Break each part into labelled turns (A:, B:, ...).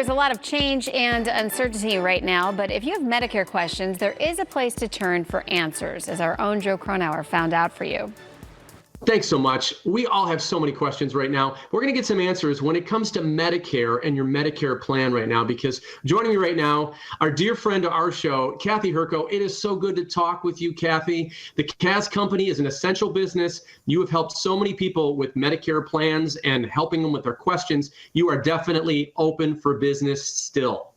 A: there's a lot of change and uncertainty right now, but if you have Medicare questions, there is a place to turn for answers, as our own Joe Cronauer found out for you.
B: Thanks so much. We all have so many questions right now. We're going to get some answers when it comes to Medicare and your Medicare plan right now, because joining me right now, our dear friend of our show, Kathy Herco. It is so good to talk with you, Kathy. The KAZ company is an essential business. You have helped so many people with Medicare plans and helping them with their questions. You are definitely open for business still.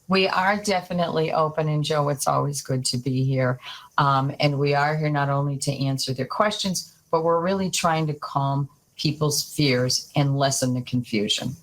C: We are definitely open, and Joe, it's always good to be here. And we are here not only to answer their questions, but we're really trying to calm people's fears and lessen the confusion.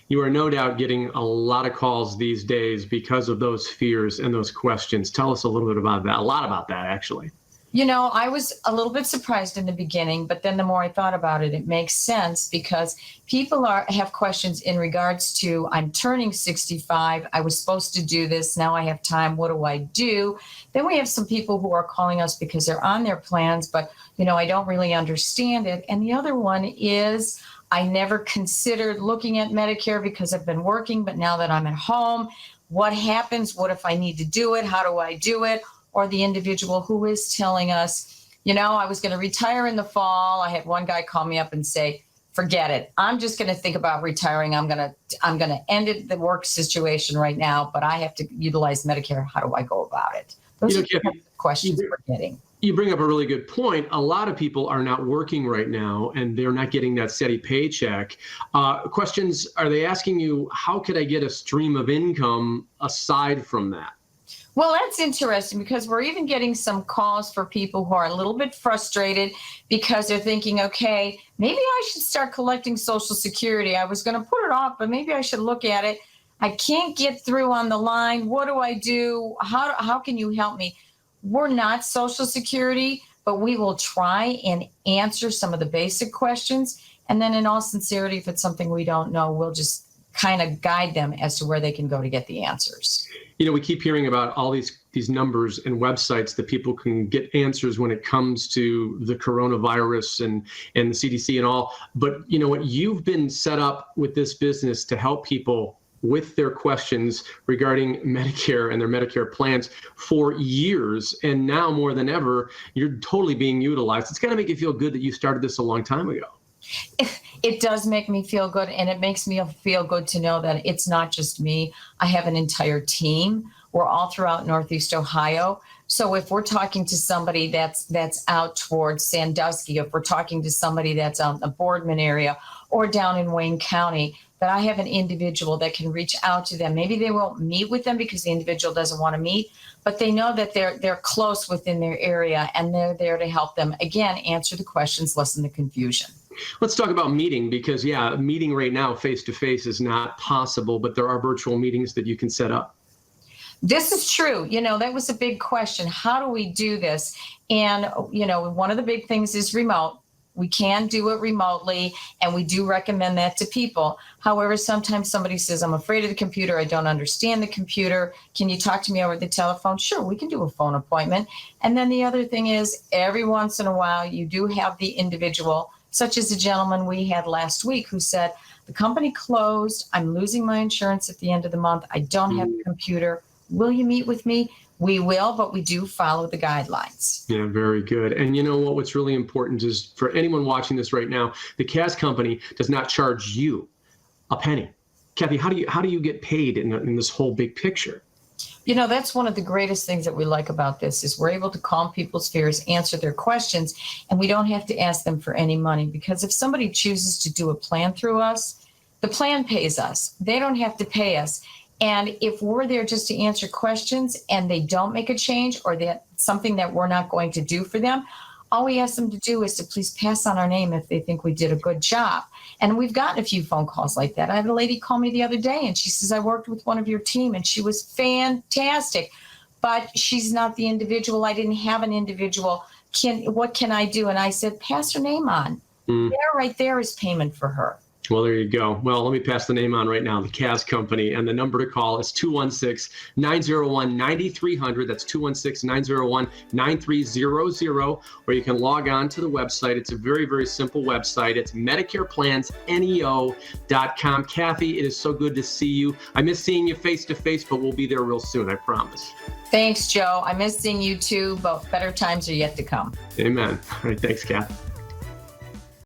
B: You are no doubt getting a lot of calls these days because of those fears and those questions. Tell us a little bit about that, a lot about that, actually.
C: You know, I was a little bit surprised in the beginning, but then the more I thought about it, it makes sense because people have questions in regards to, I'm turning 65, I was supposed to do this, now I have time, what do I do? Then we have some people who are calling us because they're on their plans, but, you know, I don't really understand it. And the other one is, I never considered looking at Medicare because I've been working, but now that I'm at home, what happens? What if I need to do it? How do I do it? Or the individual who is telling us, you know, I was going to retire in the fall. I had one guy call me up and say, forget it. I'm just going to think about retiring. I'm going to end the work situation right now, but I have to utilize Medicare. How do I go about it? Those are the questions we're getting.
B: You bring up a really good point. A lot of people are not working right now and they're not getting that steady paycheck. Questions, are they asking you, how could I get a stream of income aside from that?
C: Well, that's interesting because we're even getting some calls for people who are a little bit frustrated because they're thinking, okay, maybe I should start collecting Social Security. I was going to put it off, but maybe I should look at it. I can't get through on the line. What do I do? How can you help me? We're not Social Security, but we will try and answer some of the basic questions. And then in all sincerity, if it's something we don't know, we'll just kind of guide them as to where they can go to get the answers.
B: You know, we keep hearing about all these numbers and websites that people can get answers when it comes to the coronavirus and the CDC and all. But you know what? You've been set up with this business to help people with their questions regarding Medicare and their Medicare plans for years. And now more than ever, you're totally being utilized. It's got to make you feel good that you started this a long time ago.
C: It does make me feel good, and it makes me feel good to know that it's not just me. I have an entire team. We're all throughout Northeast Ohio. So if we're talking to somebody that's out towards Sandusky, if we're talking to somebody that's on the Boardman area or down in Wayne County, that I have an individual that can reach out to them. Maybe they won't meet with them because the individual doesn't want to meet, but they know that they're close within their area and they're there to help them, again, answer the questions, lessen the confusion.
B: Let's talk about meeting because, meeting right now face-to-face is not possible, but there are virtual meetings that you can set up.
C: This is true. You know, that was a big question. How do we do this? And, you know, one of the big things is remote. We can do it remotely, and we do recommend that to people. However, sometimes somebody says, I'm afraid of the computer. I don't understand the computer. Can you talk to me over the telephone? Sure, we can do a phone appointment. And then the other thing is, every once in a while, you do have the individual, such as the gentleman we had last week who said, the company closed. I'm losing my insurance at the end of the month. I don't have a computer. Will you meet with me? We will, but we do follow the guidelines. Yeah,
B: very good. And you know what? What's really important is for anyone watching this right now, the KAZ company does not charge you a penny. Kathy, how do you get paid in this whole big picture?
C: You know, that's one of the greatest things that we like about this is we're able to calm people's fears, answer their questions, and we don't have to ask them for any money because if somebody chooses to do a plan through us, the plan pays us. They don't have to pay us. And if we're there just to answer questions and they don't make a change or that something that we're not going to do for them, all we ask them to do is to please pass on our name if they think we did a good job. And we've gotten a few phone calls like that. I had a lady call me the other day and she says, I worked with one of your team and she was fantastic, but she's not the individual. I didn't have an individual. What can I do? And I said, pass her name on. There, right there is payment for her.
B: Well, there you go. Well, let me pass the name on right now, the KAZ Company. And the number to call is 216-901-9300. That's 216-901-9300. Or you can log on to the website. It's a very, very simple website. It's MedicarePlansNEO.com. Kathy, it is so good to see you. I miss seeing you face to face, but we'll be there real soon, I promise.
C: Thanks, Joe. I miss seeing you too, but better times are yet to come.
B: Amen. All right. Thanks, Kath.